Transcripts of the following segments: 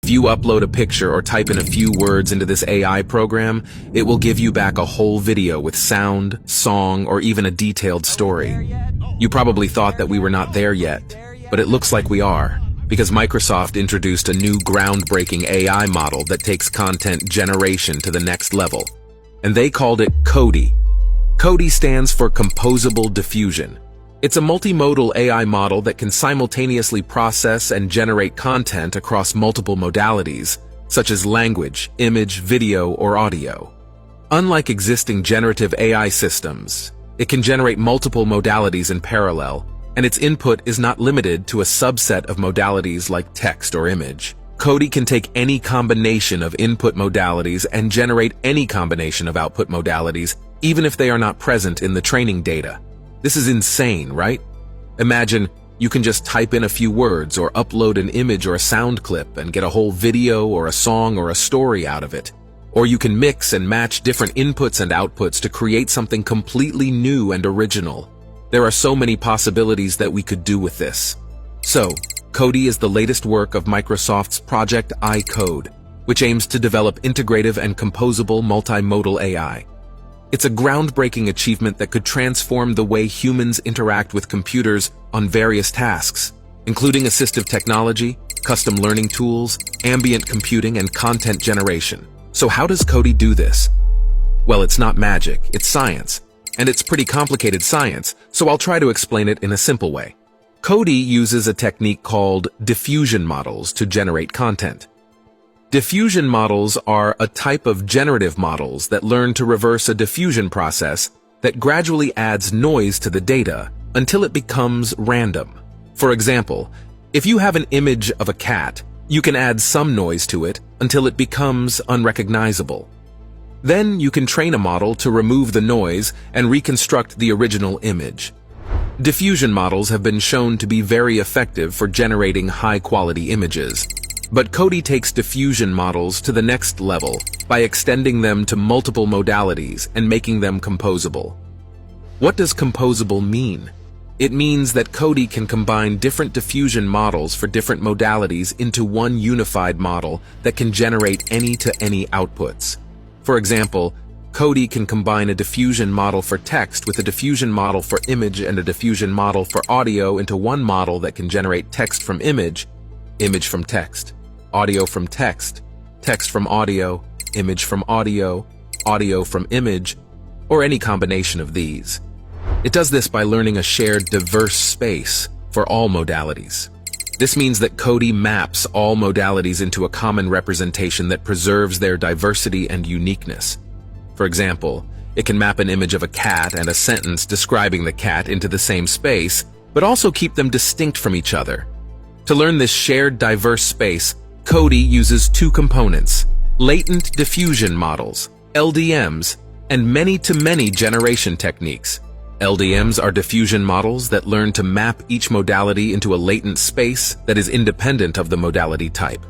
If you upload a picture or type in a few words into this AI program, it will give you back a whole video with sound, song, or even a detailed story. You probably thought that we were not there yet, but it looks like we are, because Microsoft introduced a new groundbreaking AI model that takes content generation to the next level, and they called it CoDi. CoDi stands for Composable Diffusion. It's a multimodal AI model that can simultaneously process and generate content across multiple modalities, such as language, image, video, or audio. Unlike existing generative AI systems, it can generate multiple modalities in parallel, and its input is not limited to a subset of modalities like text or image. CoDi can take any combination of input modalities and generate any combination of output modalities, even if they are not present in the training data. This is insane, right? Imagine you can just type in a few words or upload an image or a sound clip and get a whole video or a song or a story out of it. Or you can mix and match different inputs and outputs to create something completely new and original. There are so many possibilities that we could do with this. So, CoDi is the latest work of Microsoft's Project iCode, which aims to develop integrative and composable multimodal AI. It's a groundbreaking achievement that could transform the way humans interact with computers on various tasks, including assistive technology, custom learning tools, ambient computing, and content generation. So how does CoDi do this? Well, it's not magic, it's science. And it's pretty complicated science, so I'll try to explain it in a simple way. CoDi uses a technique called diffusion models to generate content. Diffusion models are a type of generative models that learn to reverse a diffusion process that gradually adds noise to the data until it becomes random. For example, if you have an image of a cat, you can add some noise to it until it becomes unrecognizable. Then you can train a model to remove the noise and reconstruct the original image. Diffusion models have been shown to be very effective for generating high-quality images. But CoDi takes diffusion models to the next level by extending them to multiple modalities and making them composable. What does composable mean? It means that CoDi can combine different diffusion models for different modalities into one unified model that can generate any-to-any outputs. For example, CoDi can combine a diffusion model for text with a diffusion model for image and a diffusion model for audio into one model that can generate text from image, image from text, audio from text, text from audio, image from audio, audio from image, or any combination of these. It does this by learning a shared diverse space for all modalities. This means that CoDi maps all modalities into a common representation that preserves their diversity and uniqueness. For example, it can map an image of a cat and a sentence describing the cat into the same space, but also keep them distinct from each other. To learn this shared diverse space, CoDi uses two components: latent diffusion models, LDMs, and many-to-many generation techniques. LDMs are diffusion models that learn to map each modality into a latent space that is independent of the modality type.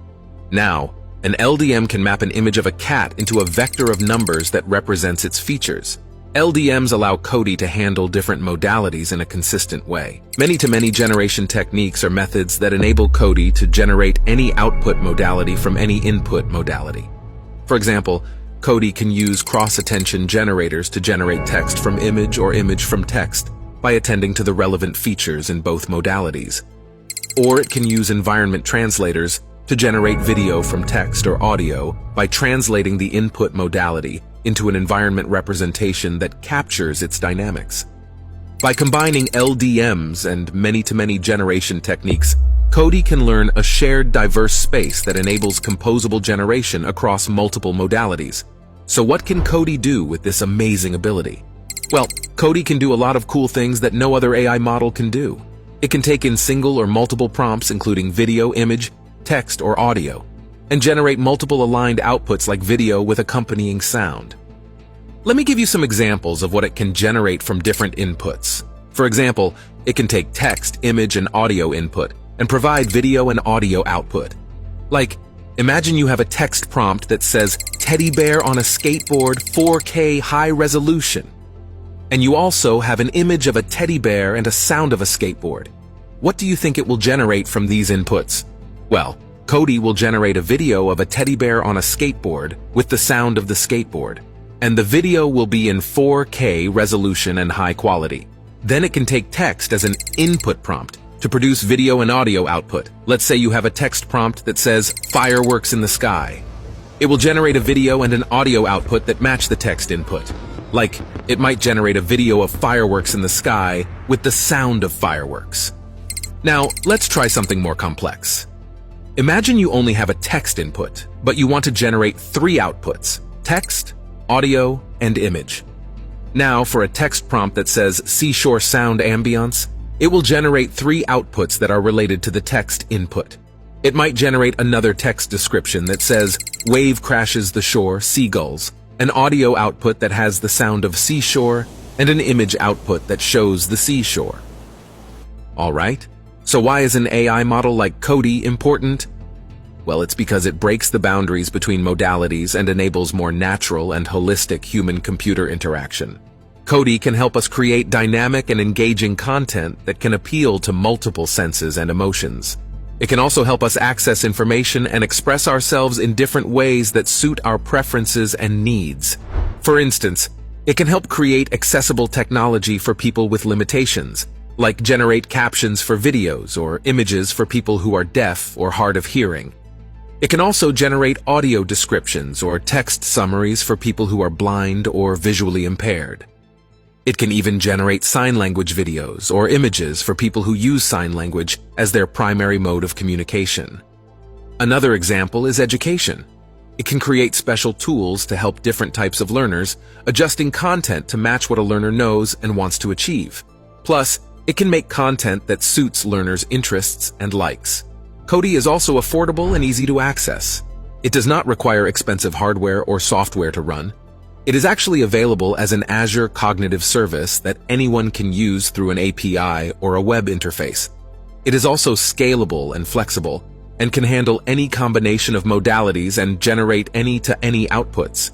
Now, an LDM can map an image of a cat into a vector of numbers that represents its features. LDMs allow CoDi to handle different modalities in a consistent way. Many-to-many generation techniques are methods that enable CoDi to generate any output modality from any input modality. For example, CoDi can use cross-attention generators to generate text from image or image from text by attending to the relevant features in both modalities. Or it can use environment translators to generate video from text or audio by translating the input modality into an environment representation that captures its dynamics. By combining LDMs and many-to-many generation techniques, CoDi can learn a shared diverse space that enables composable generation across multiple modalities. So what can CoDi do with this amazing ability? Well, CoDi can do a lot of cool things that no other AI model can do. It can take in single or multiple prompts, including video, image, text, or audio, and generate multiple aligned outputs like video with accompanying sound. Let me give you some examples of what it can generate from different inputs. For example, it can take text, image, and audio input and provide video and audio output. Like, imagine you have a text prompt that says, "Teddy bear on a skateboard, 4K high resolution." And you also have an image of a teddy bear and a sound of a skateboard. What do you think it will generate from these inputs? Well, CoDi will generate a video of a teddy bear on a skateboard with the sound of the skateboard, and the video will be in 4K resolution and high quality. Then it can take text as an input prompt to produce video and audio output. Let's say you have a text prompt that says, "Fireworks in the sky." It will generate a video and an audio output that match the text input. Like, it might generate a video of fireworks in the sky with the sound of fireworks. Now, let's try something more complex. Imagine you only have a text input, but you want to generate 3 outputs: text, audio, and image. Now, for a text prompt that says seashore sound ambience, it will generate 3 outputs that are related to the text input. It might generate another text description that says wave crashes the shore, seagulls, an audio output that has the sound of seashore, and an image output that shows the seashore. All right, so why is an AI model like CoDi important? Well, it's because it breaks the boundaries between modalities and enables more natural and holistic human-computer interaction. CoDi can help us create dynamic and engaging content that can appeal to multiple senses and emotions. It can also help us access information and express ourselves in different ways that suit our preferences and needs. For instance, it can help create accessible technology for people with limitations, like generate captions for videos or images for people who are deaf or hard of hearing. It can also generate audio descriptions or text summaries for people who are blind or visually impaired. It can even generate sign language videos or images for people who use sign language as their primary mode of communication. Another example is education. It can create special tools to help different types of learners, adjusting content to match what a learner knows and wants to achieve. Plus, it can make content that suits learners' interests and likes. CoDi is also affordable and easy to access. It does not require expensive hardware or software to run. It is actually available as an Azure cognitive service that anyone can use through an API or a web interface. It is also scalable and flexible, and can handle any combination of modalities and generate any-to-any outputs.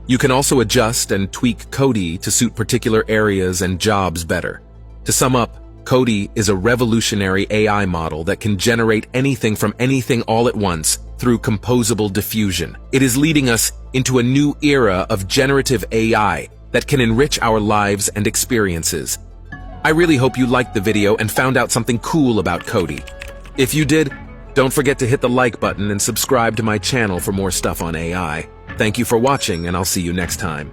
You can also adjust and tweak CoDi to suit particular areas and jobs better. To sum up, CoDi is a revolutionary AI model that can generate anything from anything all at once through composable diffusion. It is leading us into a new era of generative AI that can enrich our lives and experiences. I really hope you liked the video and found out something cool about CoDi. If you did, don't forget to hit the like button and subscribe to my channel for more stuff on AI. Thank you for watching, and I'll see you next time.